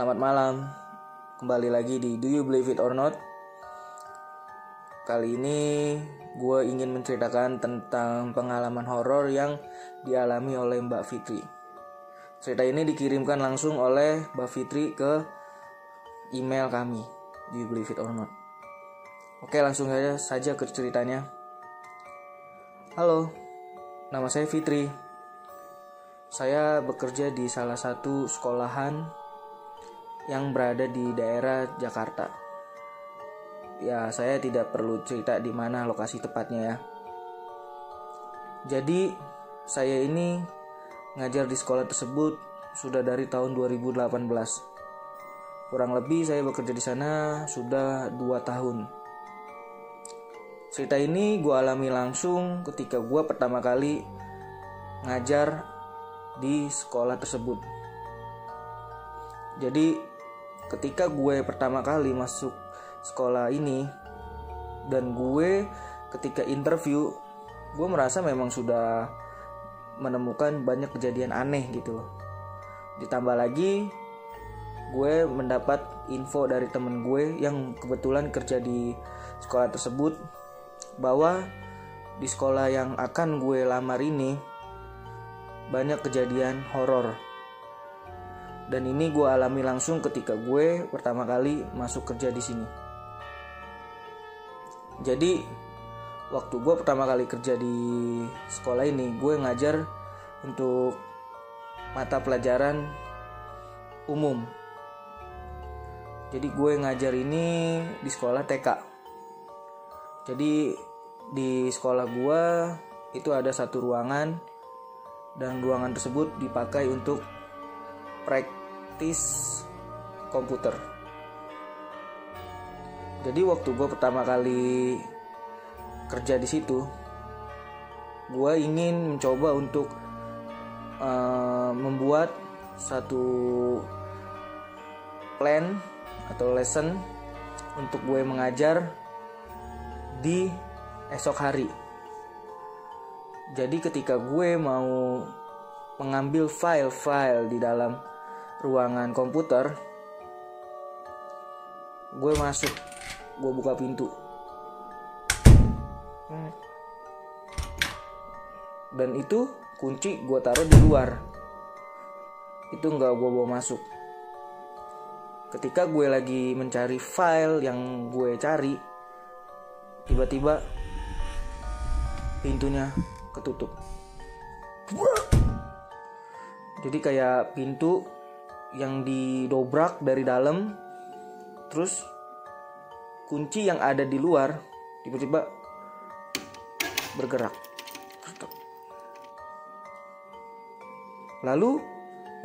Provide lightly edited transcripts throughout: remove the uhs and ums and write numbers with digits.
Selamat malam. Kembali lagi di Do You Believe It or Not. Kali ini gue ingin menceritakan tentang pengalaman horor yang dialami oleh Mbak Fitri. Cerita ini dikirimkan langsung oleh Mbak Fitri ke email kami, Do You Believe It or Not. Oke, langsung saja ke ceritanya. Halo, nama saya Fitri. Saya bekerja di salah satu sekolahan yang berada di daerah Jakarta. Ya, saya tidak perlu cerita di mana lokasi tepatnya ya. Jadi, saya ini ngajar di sekolah tersebut sudah dari tahun 2018. Kurang lebih saya bekerja di sana sudah 2 tahun. Cerita ini gue alami langsung ketika gue pertama kali ngajar di sekolah tersebut. Jadi ketika gue pertama kali masuk sekolah ini dan gue ketika interview, gue merasa memang sudah menemukan banyak kejadian aneh gitu loh. Ditambah lagi gue mendapat info dari temen gue yang kebetulan kerja di sekolah tersebut bahwa di sekolah yang akan gue lamar ini banyak kejadian horor. Dan ini gue alami langsung ketika gue pertama kali masuk kerja di sini. Jadi waktu gue pertama kali kerja di sekolah ini, gue ngajar untuk mata pelajaran umum. Jadi gue ngajar ini di sekolah TK. Jadi di sekolah gue itu ada satu ruangan, dan ruangan tersebut dipakai untuk praktis komputer. Jadi waktu gue pertama kali kerja di situ, gue ingin mencoba untuk membuat satu plan atau lesson untuk gue mengajar di esok hari. Jadi ketika gue mau mengambil file-file di dalam ruangan komputer, gue masuk, gue buka pintu, dan itu kunci gue taruh di luar, itu nggak gue bawa masuk. Ketika gue lagi mencari file yang gue cari, tiba-tiba pintunya ketutup. Jadi kayak pintu yang didobrak dari dalam, terus kunci yang ada di luar tiba-tiba bergerak. Lalu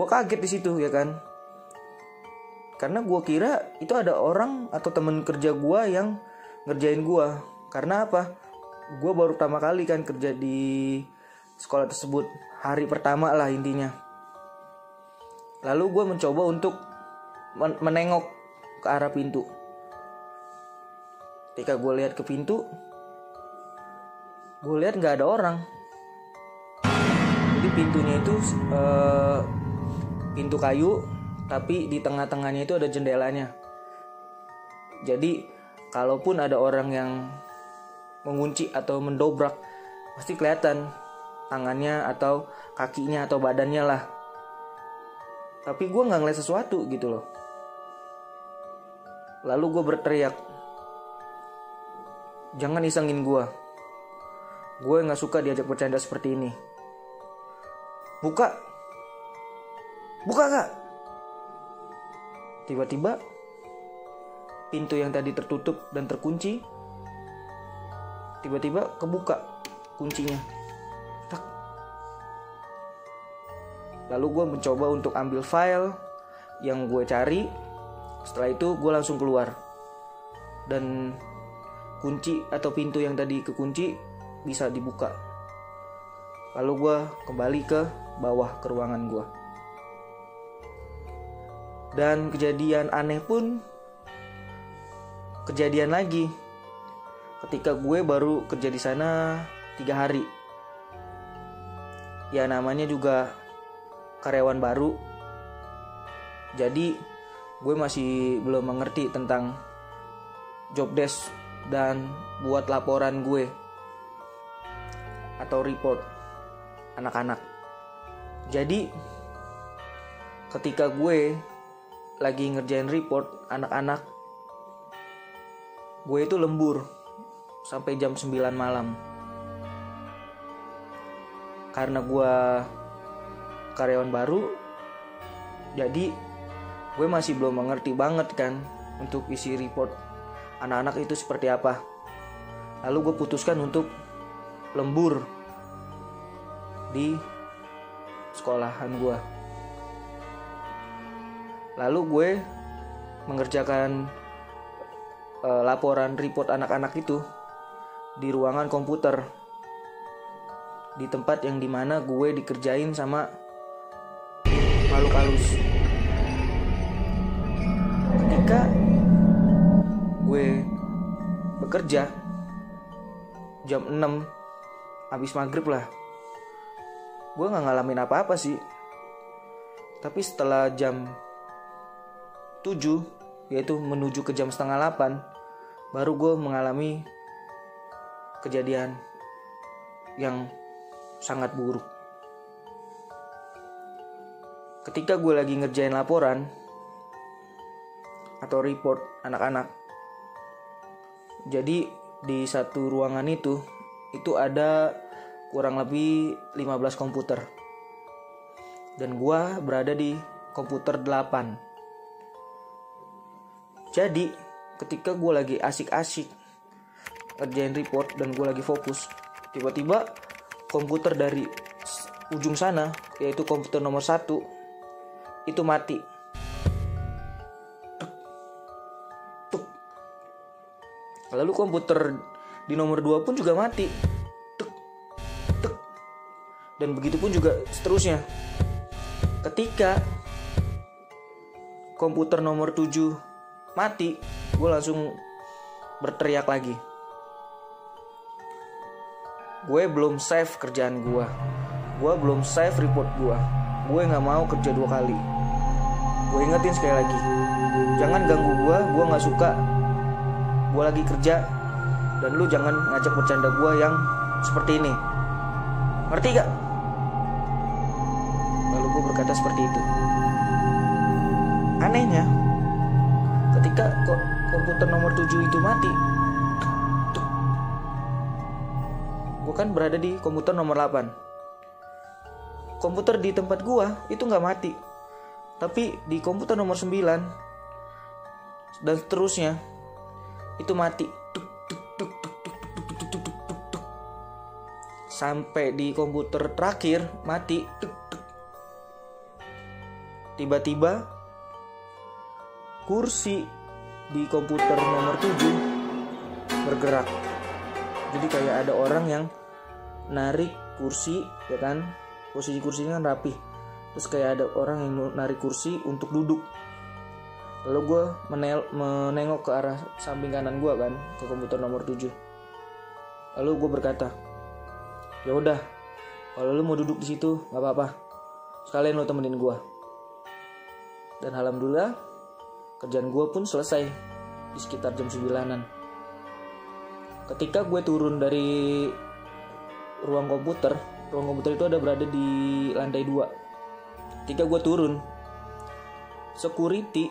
gue kaget di situ ya kan, karena gue kira itu ada orang atau temen kerja gue yang ngerjain gue. Karena apa? Gue baru pertama kali kan kerja di sekolah tersebut, hari pertama lah intinya. Lalu gue mencoba untuk menengok ke arah pintu. Ketika gue lihat ke pintu, gue lihat nggak ada orang. Jadi pintunya itu pintu kayu, tapi di tengah-tengahnya itu ada jendelanya. Jadi kalaupun ada orang yang mengunci atau mendobrak, pasti kelihatan tangannya atau kakinya atau badannya lah. Tapi gue gak ngeliat sesuatu gitu loh. Lalu gue berteriak, jangan isengin gue. Gue gak suka diajak bercanda seperti ini. Buka kak. Tiba-tiba pintu yang tadi tertutup dan terkunci tiba-tiba kebuka kuncinya. Lalu gue mencoba untuk ambil file yang gue cari. Setelah itu gue langsung keluar, dan kunci atau pintu yang tadi kekunci bisa dibuka. Lalu gue kembali ke bawah ke ruangan gue. Dan kejadian aneh pun kejadian lagi ketika gue baru kerja di sana 3 hari. Ya namanya juga karyawan baru. Jadi gue masih belum mengerti tentang job desk dan buat laporan gue atau report anak-anak. Jadi ketika gue lagi ngerjain report anak-anak, gue itu lembur sampai jam 9 malam. Karena gue karyawan baru, jadi gue masih belum mengerti banget kan untuk isi report anak-anak itu seperti apa. Lalu gue putuskan untuk lembur di sekolahan gue. Lalu gue mengerjakan laporan report anak-anak itu di ruangan komputer, di tempat yang dimana gue dikerjain sama makhluk halus. Ketika gue bekerja jam 6 habis maghrib lah, gue gak ngalamin apa-apa sih. Tapi setelah jam 7, yaitu menuju ke jam setengah 8, baru gue mengalami kejadian yang sangat buruk. Ketika gue lagi ngerjain laporan atau report anak-anak, jadi di satu ruangan itu ada kurang lebih 15 komputer, dan gue berada di komputer 8. Jadi ketika gue lagi asik-asik ngerjain report dan gue lagi fokus, tiba-tiba komputer dari ujung sana, yaitu komputer nomor 1, itu mati. Tuk. Lalu komputer di nomor 2 pun juga mati. Tuk. Tuk. Dan begitu pun juga seterusnya. Ketika komputer nomor 7 mati, gue langsung berteriak lagi. Gue belum save kerjaan gue belum save report gue gak mau kerja 2 kali. Gue ingetin sekali lagi, jangan ganggu gue gak suka. Gue lagi kerja, dan lu jangan ngajak bercanda gue yang seperti ini. Ngerti gak? Lalu gue berkata seperti itu. Anehnya, ketika komputer nomor 7 itu mati, gue kan berada di komputer nomor 8. Komputer di tempat gue itu gak mati, tapi di komputer nomor 9 dan seterusnya itu mati. Sampai di komputer terakhir mati. Tiba-tiba kursi di komputer nomor 7 bergerak. Jadi kayak ada orang yang narik kursi, ya kan? Posisi kursinya kan rapi. Terus kayak ada orang yang narik kursi untuk duduk. Lalu gue menengok ke arah samping kanan gue kan, ke komputer nomor 7. Lalu gue berkata, ya udah, kalau lu mau duduk di situ nggak apa-apa, sekalian lu temenin gue. Dan alhamdulillah kerjaan gue pun selesai di sekitar jam 9-an. Ketika gue turun dari ruang komputer itu ada berada di lantai 2. Ketika gue turun, security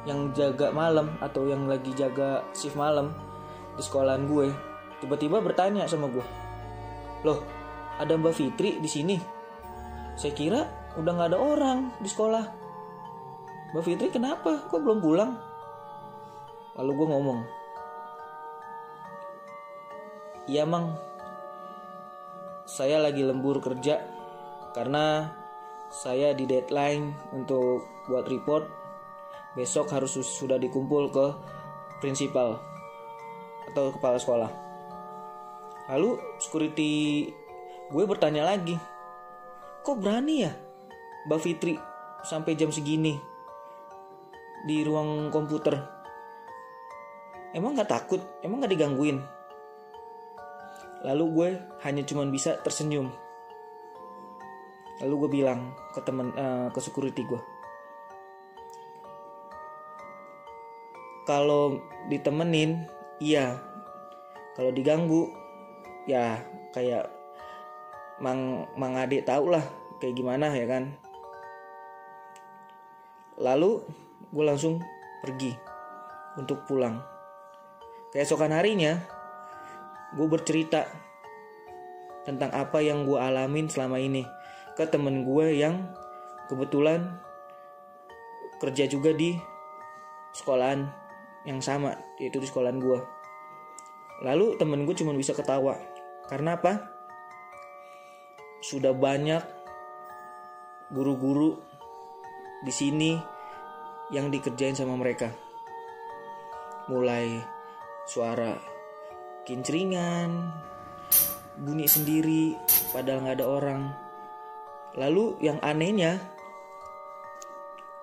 yang jaga malam atau yang lagi jaga shift malam di sekolahan gue tiba-tiba bertanya sama gue, loh, ada Mbak Fitri di sini? Saya kira udah nggak ada orang di sekolah. Mbak Fitri kenapa? Kok belum pulang? Lalu gue ngomong, iya Mang, saya lagi lembur kerja karena saya di deadline untuk buat report. Besok harus sudah dikumpul ke prinsipal atau kepala sekolah. Lalu security gue bertanya lagi, kok berani ya Mbak Fitri sampai jam segini di ruang komputer? Emang gak takut? Emang gak digangguin? Lalu gue hanya cuma bisa tersenyum. Lalu gue bilang ke security gue, kalau ditemenin iya, kalau diganggu ya kayak mang adik tau lah kayak gimana ya kan. Lalu gue langsung pergi untuk pulang. Keesokan harinya gue bercerita tentang apa yang gue alamin selama ini ke temen gue yang kebetulan kerja juga di sekolahan yang sama, yaitu di sekolahan gue. Lalu temen gue cuma bisa ketawa. Karena apa? Sudah banyak guru-guru di sini yang dikerjain sama mereka. Mulai suara kincringan, bunyi sendiri padahal gak ada orang. Lalu yang anehnya,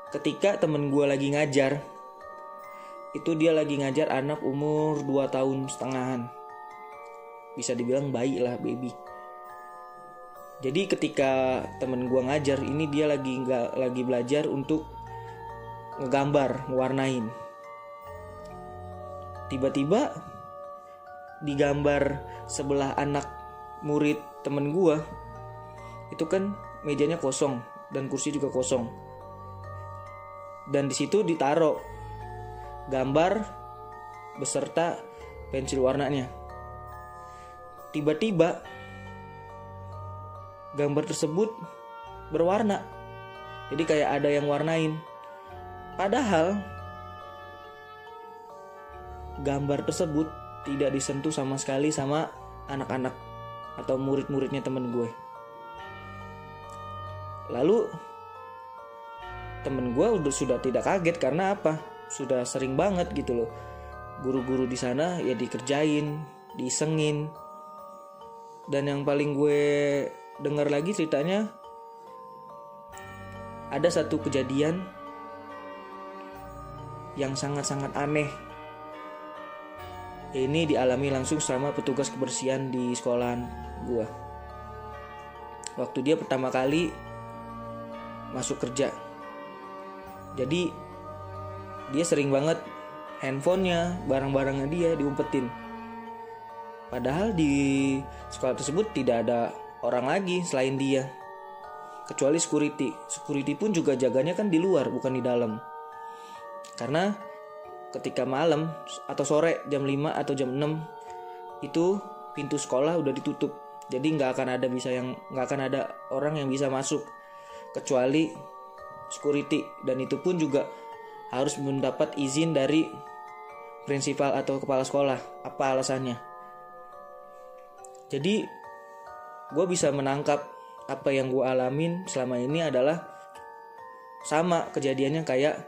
ketika temen gue lagi ngajar, itu dia lagi ngajar anak umur 2 tahun setengahan. Bisa dibilang bayi lah, baby. Jadi ketika temen gue ngajar, ini dia lagi belajar untuk ngegambar, mewarnain. Tiba-tiba di gambar sebelah anak murid temen gue, itu kan mejanya kosong dan kursi juga kosong. Dan di situ ditaruh gambar beserta pensil warnanya. Tiba-tiba gambar tersebut berwarna. Jadi kayak ada yang warnain. Padahal gambar tersebut tidak disentuh sama sekali sama anak-anak atau murid-muridnya temen gue. Lalu temen gue sudah tidak kaget karena apa? Sudah sering banget gitu loh. Guru-guru di sana ya dikerjain, diisengin. Dan yang paling gue dengar lagi ceritanya, ada satu kejadian yang sangat-sangat aneh. Ini dialami langsung sama petugas kebersihan di sekolahan gue. Waktu dia pertama kali masuk kerja. Jadi dia sering banget handphonenya, barang-barangnya dia diumpetin. Padahal di sekolah tersebut tidak ada orang lagi selain dia, kecuali security. Security pun juga jaganya kan di luar, bukan di dalam. Karena ketika malam atau sore jam 5 atau jam 6 itu pintu sekolah udah ditutup. Jadi nggak akan ada orang yang bisa masuk kecuali security, dan itu pun juga harus mendapat izin dari prinsipal atau kepala sekolah. Apa alasannya? Jadi gue bisa menangkap apa yang gue alamin selama ini adalah sama kejadiannya kayak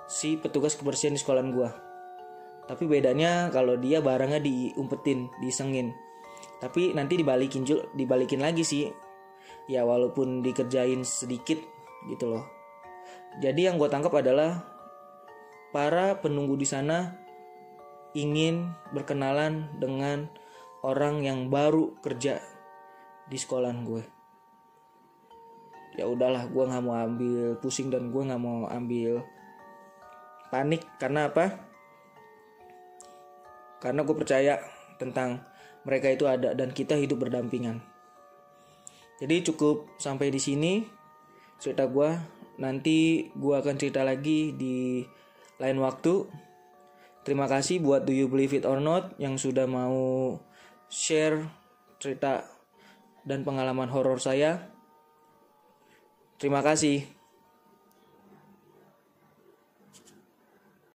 si petugas kebersihan di sekolahan gue. Tapi bedanya kalau dia barangnya diumpetin, disengin. Tapi nanti dibalikin lagi sih. Ya walaupun dikerjain sedikit gitu loh. Jadi yang gue tangkap adalah para penunggu di sana ingin berkenalan dengan orang yang baru kerja di sekolahan gue. Ya udahlah, gue nggak mau ambil pusing dan gue nggak mau ambil panik. Karena apa? Karena gue percaya tentang mereka itu ada dan kita hidup berdampingan. Jadi cukup sampai di sini cerita gue. Nanti gue akan cerita lagi di lain waktu. Terima kasih buat Do You Believe It or Not yang sudah mau share cerita dan pengalaman horor saya. Terima kasih.